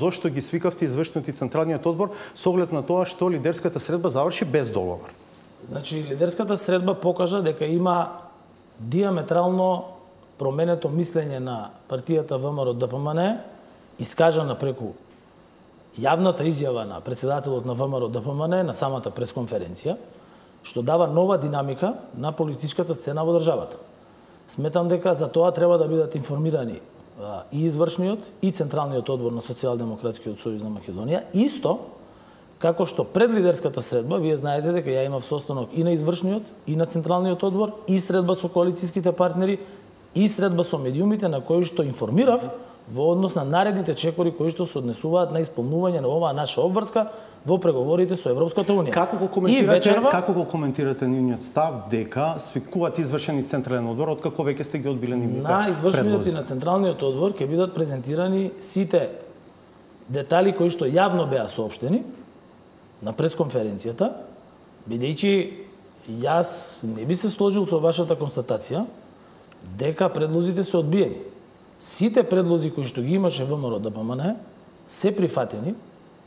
зошто ги свикавте извршниот и Централниот одбор со оглед на тоа што лидерската средба заврши без договор. Значи, лидерската средба покажа дека има диаметрално променето мислење на партијата ВМРО ДПМН, искажана преку јавната изјава на председателот на ВМРО ДПМН на самата пресконференција, што дава нова динамика на политичката сцена во државата. Сметам дека за тоа треба да бидат информирани и извршниот и Централниот одбор на Социјалдемократскиот сојуз на Македонија, исто како што пред лидерската средба, вие знаете дека ја имав состанок и на извршниот и на Централниот одбор, и средба со коалицијските партнери, и средба со медиумите на кои што информирав во однос на наредните чекори кои што се однесуваат на исполнување на оваа наша обврска во преговорите со Европската унија. Како го коментирате нивниот став дека свикуваат извршени Централен одбор откако веќе сте ги одбиле нивните предлози? На извршениот предлози? и на Централниот одбор ќе бидат презентирани сите детали кои што јавно беа соопштени на пресконференцијата, бидејќи јас не би се сложил со вашата констатација дека предлозите се одбиени. Сите предлози кои што ги имаше ВМРО ДПМН се прифатени,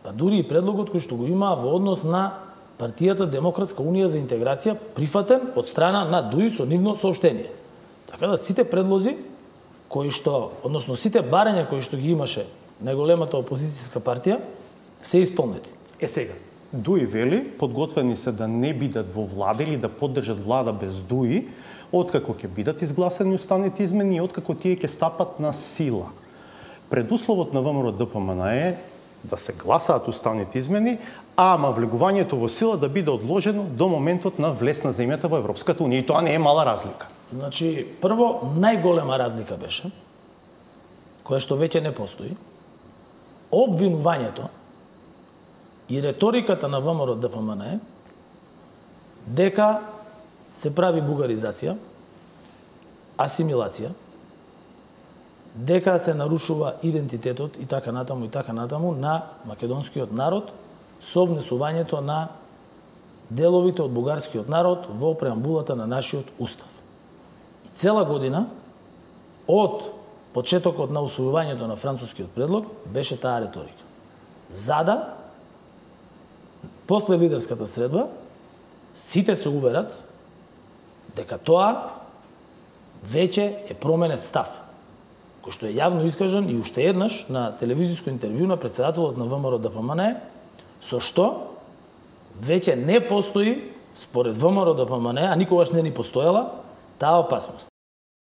па дури и предлогот кој што го има во однос на партијата Демократска унија за интеграција прифатен од страна на ДУИ со нивно соопштение. Така да сите предлози кои што, односно сите барања кои што ги имаше најголемата опозицијска партија се исполнети. Сега, ДУИ вели, подготвени се да не бидат во влада или да поддржат влада без ДУИ, откако ќе бидат изгласани уставните измени и откако тие ќе стапат на сила. Предусловот на ВМРО ДПМН е да се гласаат уставните измени, ама влегувањето во сила да биде одложено до моментот на влез на земјата во Европската унија. И тоа не е мала разлика. Значи, прво, најголема разлика беше, која што веќе не постои, обвинувањето и реториката на ВМРО ДПМН е дека се прави бугаризација, асимилација, дека се нарушува идентитетот и така натаму на македонскиот народ со внесувањето на деловите од бугарскиот народ во преамбулата на нашиот устав. И цела година од почетокот на усвојувањето на францускиот предлог беше таа реторика. За да после лидерската средба сите се уверат дека тоа веќе е променет став, кој што е јавно искажан и уште еднаш на телевизиско интервју на председателот на ВМРО ДПМН, со што веќе не постои, според ВМРО ДПМН, а никогаш не ни постоела, таа опасност.